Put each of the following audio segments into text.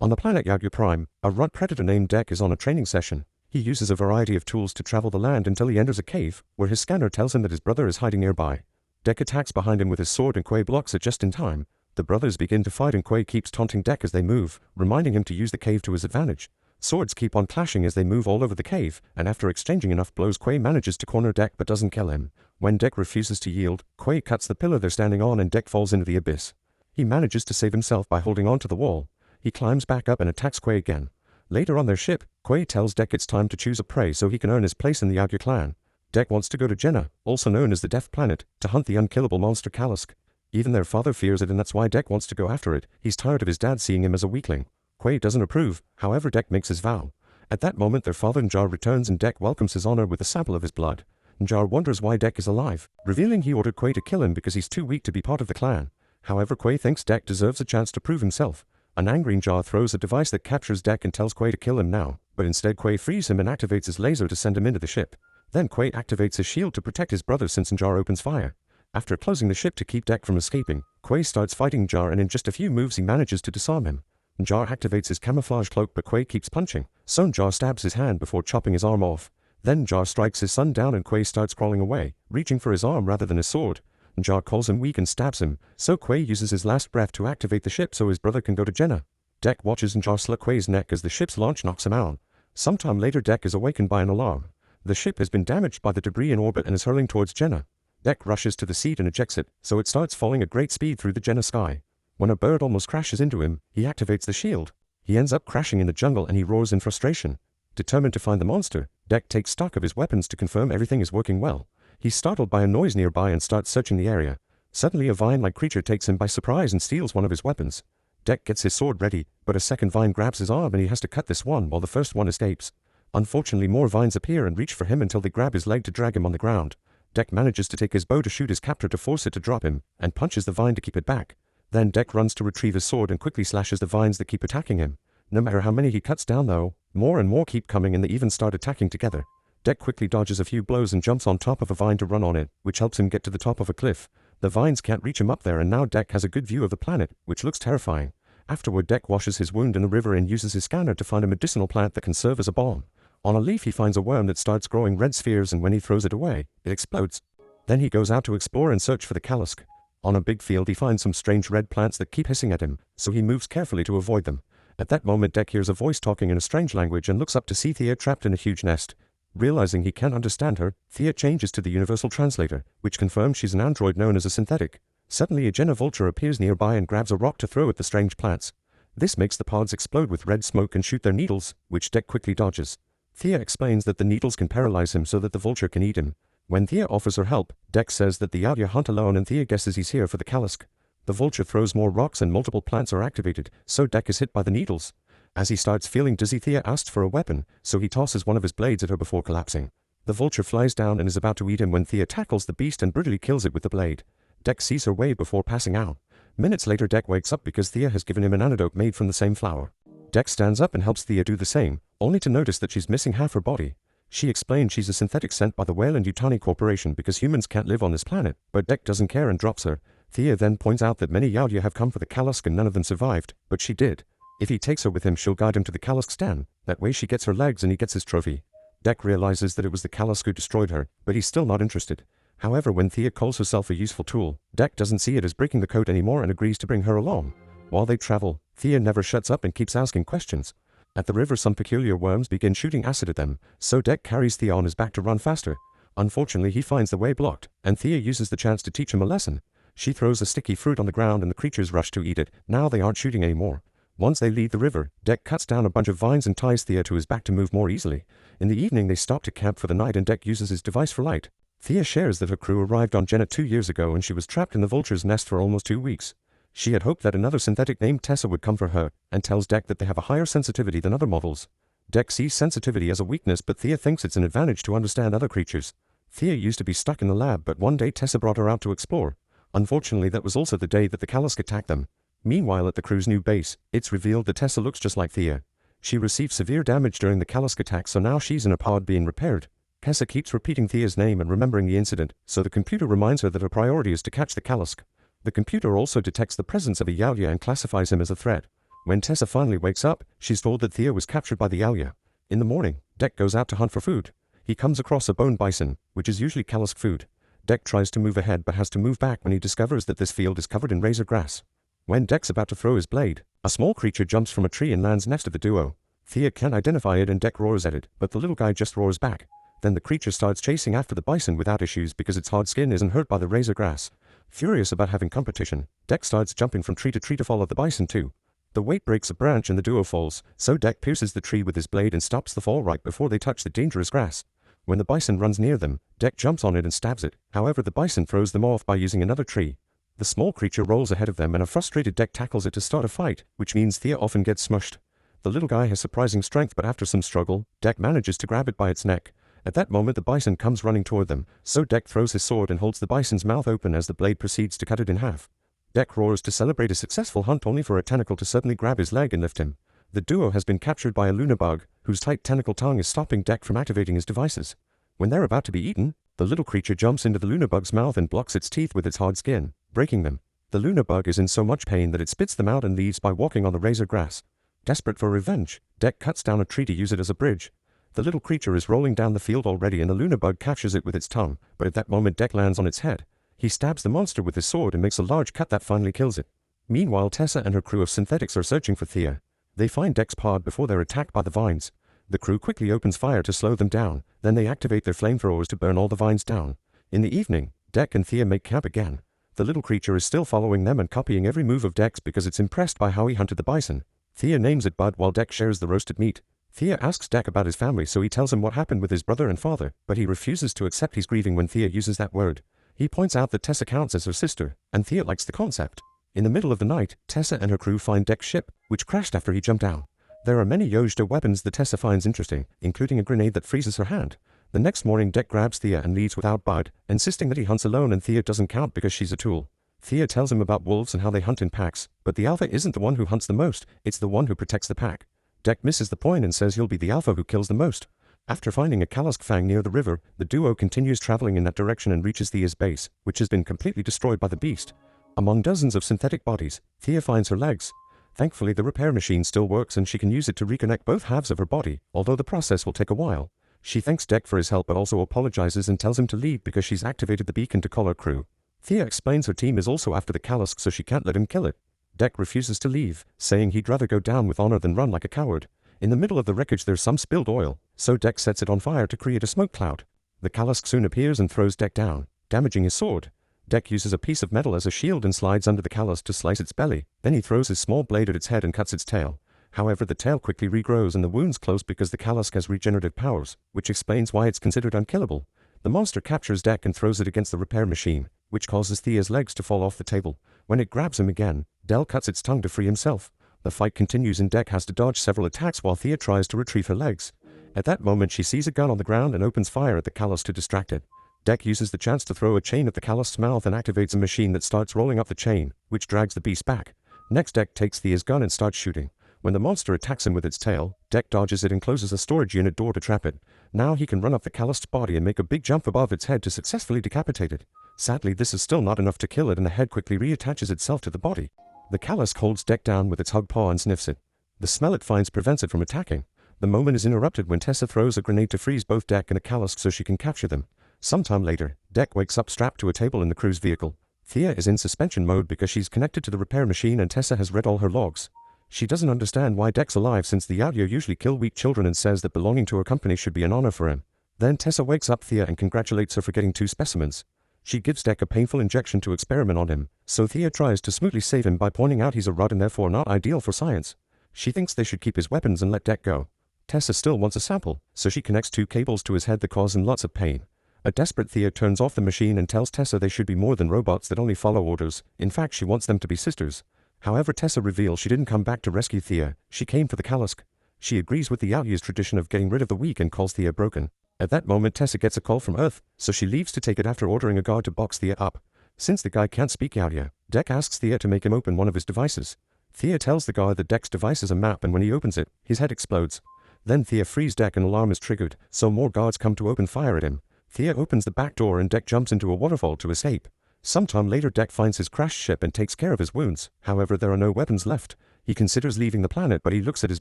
On the planet Yagyu Prime, a runt predator named Dek is on a training session. He uses a variety of tools to travel the land until he enters a cave, where his scanner tells him that his brother is hiding nearby. Dek attacks behind him with his sword and Quay blocks it just in time. The brothers begin to fight and Quay keeps taunting Dek as they move, reminding him to use the cave to his advantage. Swords keep on clashing as they move all over the cave, and after exchanging enough blows Quay manages to corner Dek but doesn't kill him. When Dek refuses to yield, Quay cuts the pillar they're standing on and Dek falls into the abyss. He manages to save himself by holding on to the wall. He climbs back up and attacks Quay again. Later on their ship, Quay tells Dek it's time to choose a prey so he can earn his place in the Yagyu clan. Dek wants to go to Jenna, also known as the Death Planet, to hunt the unkillable monster Kalisk. Even their father fears it and that's why Dek wants to go after it. He's tired of his dad seeing him as a weakling. Quay doesn't approve, however Dek makes his vow. At that moment their father Njar returns and Dek welcomes his honor with a sample of his blood. Njar wonders why Dek is alive, revealing he ordered Quay to kill him because he's too weak to be part of the clan. However, Quay thinks Dek deserves a chance to prove himself. An angry Njar throws a device that captures Dek and tells Quay to kill him now, but instead Quay frees him and activates his laser to send him into the ship. Then Quay activates his shield to protect his brother since Njar opens fire. After closing the ship to keep Dek from escaping, Quay starts fighting Njar and in just a few moves he manages to disarm him. Njar activates his camouflage cloak but Quay keeps punching, so Njar stabs his hand before chopping his arm off. Then Njar strikes his son down and Quay starts crawling away, reaching for his arm rather than his sword. Njar calls him weak and stabs him, so Quay uses his last breath to activate the ship so his brother can go to Jenna. Dek watches Njar slit Quay's neck as the ship's launch knocks him out. Sometime later Dek is awakened by an alarm. The ship has been damaged by the debris in orbit and is hurling towards Jenna. Dek rushes to the seat and ejects it, so it starts falling at great speed through the Jenna sky. When a bird almost crashes into him, he activates the shield. He ends up crashing in the jungle and he roars in frustration. Determined to find the monster, Dek takes stock of his weapons to confirm everything is working well. He's startled by a noise nearby and starts searching the area. Suddenly a vine-like creature takes him by surprise and steals one of his weapons. Dek gets his sword ready, but a second vine grabs his arm and he has to cut this one while the first one escapes. Unfortunately more vines appear and reach for him until they grab his leg to drag him on the ground. Dek manages to take his bow to shoot his captor to force it to drop him, and punches the vine to keep it back. Then Dek runs to retrieve his sword and quickly slashes the vines that keep attacking him. No matter how many he cuts down though, more and more keep coming and they even start attacking together. Dek quickly dodges a few blows and jumps on top of a vine to run on it, which helps him get to the top of a cliff. The vines can't reach him up there and now Dek has a good view of the planet, which looks terrifying. Afterward Dek washes his wound in a river and uses his scanner to find a medicinal plant that can serve as a bomb. On a leaf he finds a worm that starts growing red spheres and when he throws it away, it explodes. Then he goes out to explore and search for the Kalisk. On a big field he finds some strange red plants that keep hissing at him, so he moves carefully to avoid them. At that moment Dek hears a voice talking in a strange language and looks up to see Thea trapped in a huge nest. Realizing he can't understand her, Thea changes to the universal translator, which confirms she's an android known as a synthetic. Suddenly a Jenna vulture appears nearby and grabs a rock to throw at the strange plants. This makes the pods explode with red smoke and shoot their needles, which Dek quickly dodges. Thea explains that the needles can paralyze him so that the vulture can eat him. When Thea offers her help, Dek says that the Yagyu hunt alone and Thea guesses he's here for the Kalisk. The vulture throws more rocks and multiple plants are activated, so Dek is hit by the needles. As he starts feeling dizzy, Thea asks for a weapon, so he tosses one of his blades at her before collapsing. The vulture flies down and is about to eat him when Thea tackles the beast and brutally kills it with the blade. Dek sees her way before passing out. Minutes later Dek wakes up because Thea has given him an antidote made from the same flower. Dek stands up and helps Thea do the same, only to notice that she's missing half her body. She explains she's a synthetic sent by the Whale and Yutani Corporation because humans can't live on this planet, but Dek doesn't care and drops her. Thea then points out that many Yagyu have come for the Kalisk and none of them survived, but she did. If he takes her with him she'll guide him to the Kalisk's den, that way she gets her legs and he gets his trophy. Dek realizes that it was the Kalisk who destroyed her, but he's still not interested. However, when Thea calls herself a useful tool, Dek doesn't see it as breaking the code anymore and agrees to bring her along. While they travel, Thea never shuts up and keeps asking questions. At the river some peculiar worms begin shooting acid at them, so Dek carries Thea on his back to run faster. Unfortunately he finds the way blocked, and Thea uses the chance to teach him a lesson. She throws a sticky fruit on the ground and the creatures rush to eat it. Now they aren't shooting anymore. Once they leave the river, Dek cuts down a bunch of vines and ties Thea to his back to move more easily. In the evening they stop to camp for the night and Dek uses his device for light. Thea shares that her crew arrived on Jenna 2 years ago and she was trapped in the vulture's nest for almost 2 weeks. She had hoped that another synthetic named Tessa would come for her, and tells Dek that they have a higher sensitivity than other models. Dek sees sensitivity as a weakness but Thea thinks it's an advantage to understand other creatures. Thea used to be stuck in the lab but one day Tessa brought her out to explore. Unfortunately that was also the day that the Kalisk attacked them. Meanwhile at the crew's new base, it's revealed that Tessa looks just like Thea. She received severe damage during the Kalisk attack so now she's in a pod being repaired. Tessa keeps repeating Thea's name and remembering the incident, so the computer reminds her that her priority is to catch the Kalisk. The computer also detects the presence of a Yagyu and classifies him as a threat. When Tessa finally wakes up, she's told that Thea was captured by the Alia. In the morning, Dek goes out to hunt for food. He comes across a bone bison, which is usually Kalisk food. Dek tries to move ahead but has to move back when he discovers that this field is covered in razor grass. When Dek's about to throw his blade, a small creature jumps from a tree and lands next to the duo. Thea can't identify it and Dek roars at it, but the little guy just roars back. Then the creature starts chasing after the bison without issues because its hard skin isn't hurt by the razor grass. Furious about having competition, Dek starts jumping from tree to follow the bison too. The weight breaks a branch and the duo falls, so Dek pierces the tree with his blade and stops the fall right before they touch the dangerous grass. When the bison runs near them, Dek jumps on it and stabs it. However, the bison throws them off by using another tree. The small creature rolls ahead of them and a frustrated Dek tackles it to start a fight, which means Thea often gets smushed. The little guy has surprising strength, but after some struggle, Dek manages to grab it by its neck. At that moment the bison comes running toward them, so Dek throws his sword and holds the bison's mouth open as the blade proceeds to cut it in half. Dek roars to celebrate a successful hunt only for a tentacle to suddenly grab his leg and lift him. The duo has been captured by a lunabug, whose tight tentacle tongue is stopping Dek from activating his devices. When they're about to be eaten, the little creature jumps into the lunabug's mouth and blocks its teeth with its hard skin, breaking them. The lunabug is in so much pain that it spits them out and leaves by walking on the razor grass. Desperate for revenge, Dek cuts down a tree to use it as a bridge. The little creature is rolling down the field already and the lunabug captures it with its tongue, but at that moment Dek lands on its head. He stabs the monster with his sword and makes a large cut that finally kills it. Meanwhile, Tessa and her crew of synthetics are searching for Thea. They find Dek's pod before they're attacked by the vines. The crew quickly opens fire to slow them down, then they activate their flamethrowers to burn all the vines down. In the evening, Dek and Thea make camp again. The little creature is still following them and copying every move of Dek's because it's impressed by how he hunted the bison. Thea names it Bud while Dek shares the roasted meat. Thea asks Dek about his family, so he tells him what happened with his brother and father, but he refuses to accept he's grieving when Thea uses that word. He points out that Tessa counts as her sister, and Thea likes the concept. In the middle of the night, Tessa and her crew find Dek's ship, which crashed after he jumped down. There are many Yojda weapons that Tessa finds interesting, including a grenade that freezes her hand. The next morning Dek grabs Thea and leaves without Bud, insisting that he hunts alone and Thea doesn't count because she's a tool. Thea tells him about wolves and how they hunt in packs, but the alpha isn't the one who hunts the most, it's the one who protects the pack. Dek misses the point and says he'll be the alpha who kills the most. After finding a Kalisk fang near the river, the duo continues traveling in that direction and reaches Thea's base, which has been completely destroyed by the beast. Among dozens of synthetic bodies, Thea finds her legs. Thankfully, the repair machine still works and she can use it to reconnect both halves of her body, although the process will take a while. She thanks Dek for his help but also apologizes and tells him to leave because she's activated the beacon to call her crew. Thea explains her team is also after the Kalisk, so she can't let him kill it. Dek refuses to leave, saying he'd rather go down with honor than run like a coward. In the middle of the wreckage there's some spilled oil, so Dek sets it on fire to create a smoke cloud. The Kalisk soon appears and throws Dek down, damaging his sword. Dek uses a piece of metal as a shield and slides under the Kalisk to slice its belly, then he throws his small blade at its head and cuts its tail. However, the tail quickly regrows and the wounds close because the Kalisk has regenerative powers, which explains why it's considered unkillable. The monster captures Dek and throws it against the repair machine, which causes Thea's legs to fall off the table. When it grabs him again, Del cuts its tongue to free himself. The fight continues and Dek has to dodge several attacks while Thea tries to retrieve her legs. At that moment she sees a gun on the ground and opens fire at the Kalisk to distract it. Dek uses the chance to throw a chain at the Kalisk's mouth and activates a machine that starts rolling up the chain, which drags the beast back. Next Dek takes Thea's gun and starts shooting. When the monster attacks him with its tail, Dek dodges it and closes a storage unit door to trap it. Now he can run up the Kalisk's body and make a big jump above its head to successfully decapitate it. Sadly, this is still not enough to kill it and the head quickly reattaches itself to the body. The Kalisk holds Dek down with its hug paw and sniffs it. The smell it finds prevents it from attacking. The moment is interrupted when Tessa throws a grenade to freeze both Dek and the Kalisk so she can capture them. Sometime later, Dek wakes up strapped to a table in the crew's vehicle. Thea is in suspension mode because she's connected to the repair machine and Tessa has read all her logs. She doesn't understand why Dek's alive since the Yaoyo usually kill weak children and says that belonging to her company should be an honor for him. Then Tessa wakes up Thea and congratulates her for getting 2 specimens. She gives Dek a painful injection to experiment on him, so Thea tries to smoothly save him by pointing out he's a rod and therefore not ideal for science. She thinks they should keep his weapons and let Dek go. Tessa still wants a sample, so she connects 2 cables to his head that cause him lots of pain. A desperate Thea turns off the machine and tells Tessa they should be more than robots that only follow orders. In fact, she wants them to be sisters. However, Tessa reveals she didn't come back to rescue Thea, she came for the Kalisk. She agrees with the Yaoya's tradition of getting rid of the weak and calls Thea broken. At that moment Tessa gets a call from Earth, so she leaves to take it after ordering a guard to box Thea up. Since the guy can't speak Yaoya, Dek asks Thea to make him open one of his devices. Thea tells the guard that Dek's device is a map and when he opens it, his head explodes. Then Thea frees Dek and alarm is triggered, so more guards come to open fire at him. Thea opens the back door and Dek jumps into a waterfall to escape. Sometime later Dek finds his crashed ship and takes care of his wounds, however there are no weapons left. He considers leaving the planet, but he looks at his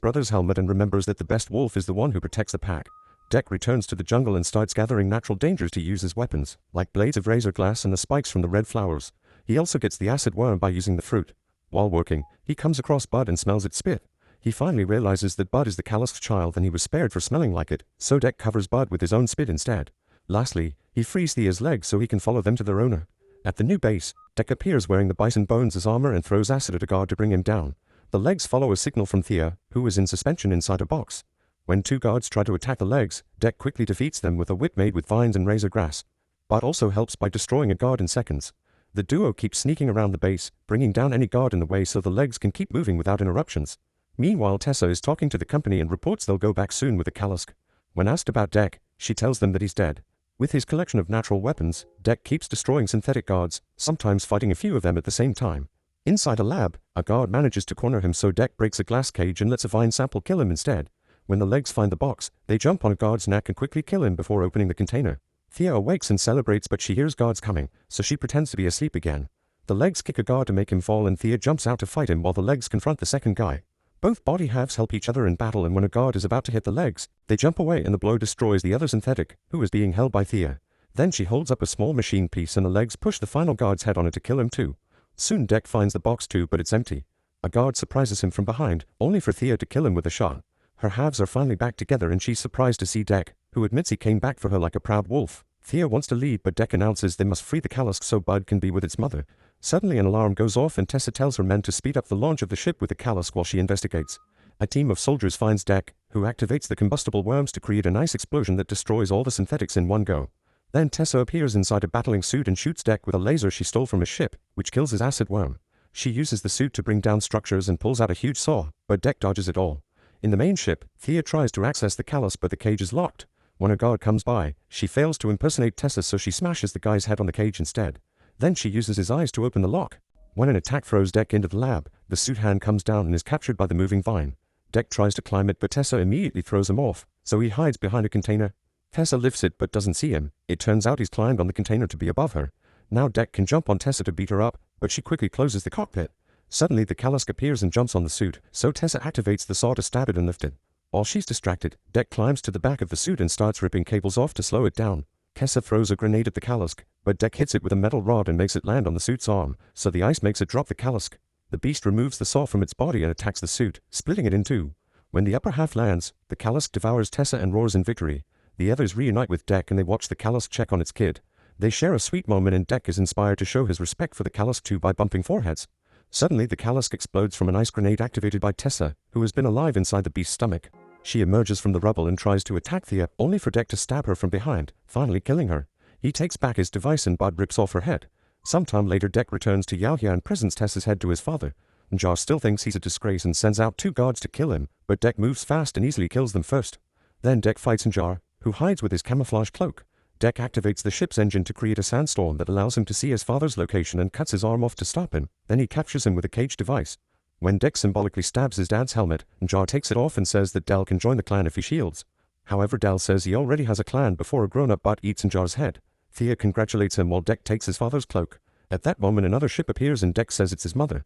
brother's helmet and remembers that the best wolf is the one who protects the pack. Deck returns to the jungle and starts gathering natural dangers to use as weapons, like blades of razor glass and the spikes from the red flowers. He also gets the acid worm by using the fruit. While working, he comes across Bud and smells its spit. He finally realizes that Bud is the Callusk's child and he was spared for smelling like it, so Deck covers Bud with his own spit instead. Lastly, he frees Thea's legs so he can follow them to their owner. At the new base, Deck appears wearing the bison bones as armor and throws acid at a guard to bring him down. The legs follow a signal from Thea, who is in suspension inside a box. When two guards try to attack the legs, Deck quickly defeats them with a whip made with vines and razor grass. Bud also helps by destroying a guard in seconds. The duo keeps sneaking around the base, bringing down any guard in the way so the legs can keep moving without interruptions. Meanwhile, Tessa is talking to the company and reports they'll go back soon with the Callusk. When asked about Deck, she tells them that he's dead. With his collection of natural weapons, Deck keeps destroying synthetic guards, sometimes fighting a few of them at the same time. Inside a lab, a guard manages to corner him so Deck breaks a glass cage and lets a vine sample kill him instead. When the legs find the box, they jump on a guard's neck and quickly kill him before opening the container. Thea awakes and celebrates, but she hears guards coming, so she pretends to be asleep again. The legs kick a guard to make him fall and Thea jumps out to fight him while the legs confront the second guy. Both body halves help each other in battle, and when a guard is about to hit the legs, they jump away and the blow destroys the other synthetic, who is being held by Thea. Then she holds up a small machine piece and the legs push the final guard's head on it to kill him too. Soon Deck finds the box too, but it's empty. A guard surprises him from behind, only for Thea to kill him with a shot. Her halves are finally back together and she's surprised to see Deck, who admits he came back for her like a proud wolf. Thea wants to leave, but Deck announces they must free the Callusk so Bud can be with its mother. Suddenly an alarm goes off and Tessa tells her men to speed up the launch of the ship with the Callusk while she investigates. A team of soldiers finds Deck, who activates the combustible worms to create a nice explosion that destroys all the synthetics in one go. Then Tessa appears inside a battling suit and shoots Deck with a laser she stole from his ship, which kills his acid worm. She uses the suit to bring down structures and pulls out a huge saw, but Deck dodges it all. In the main ship, Thea tries to access the Callusk but the cage is locked. When a guard comes by, she fails to impersonate Tessa so she smashes the guy's head on the cage instead. Then she uses his eyes to open the lock. When an attack throws Deck into the lab, the suit hand comes down and is captured by the moving vine. Deck tries to climb it but Tessa immediately throws him off, so he hides behind a container. Tessa lifts it but doesn't see him. It turns out he's climbed on the container to be above her. Now Deck can jump on Tessa to beat her up, but she quickly closes the cockpit. Suddenly the Callusk appears and jumps on the suit, so Tessa activates the saw to stab it and lift it. While she's distracted, Deck climbs to the back of the suit and starts ripping cables off to slow it down. Tessa throws a grenade at the Callusk, but Deck hits it with a metal rod and makes it land on the suit's arm, so the ice makes it drop the Callusk. The beast removes the saw from its body and attacks the suit, splitting it in two. When the upper half lands, the Callusk devours Tessa and roars in victory. The others reunite with Deck and they watch the Callusk check on its kid. They share a sweet moment and Deck is inspired to show his respect for the Callusk too by bumping foreheads. Suddenly the Callusk explodes from an ice grenade activated by Tessa, who has been alive inside the beast's stomach. She emerges from the rubble and tries to attack Thea, only for Deck to stab her from behind, finally killing her. He takes back his device and Bud rips off her head. Sometime later Deck returns to Yaoya and presents Tessa's head to his father. Jar still thinks he's a disgrace and sends out two guards to kill him, but Deck moves fast and easily kills them first. Then Deck fights Jar, who hides with his camouflage cloak. Deck activates the ship's engine to create a sandstorm that allows him to see his father's location and cuts his arm off to stop him. Then he captures him with a cage device. When Deck symbolically stabs his dad's helmet, Jar takes it off and says that Del can join the clan if he shields. However, Del says he already has a clan before a grown-up Bud eats Jar's head. Thea congratulates him while Deck takes his father's cloak. At that moment another ship appears and Deck says it's his mother.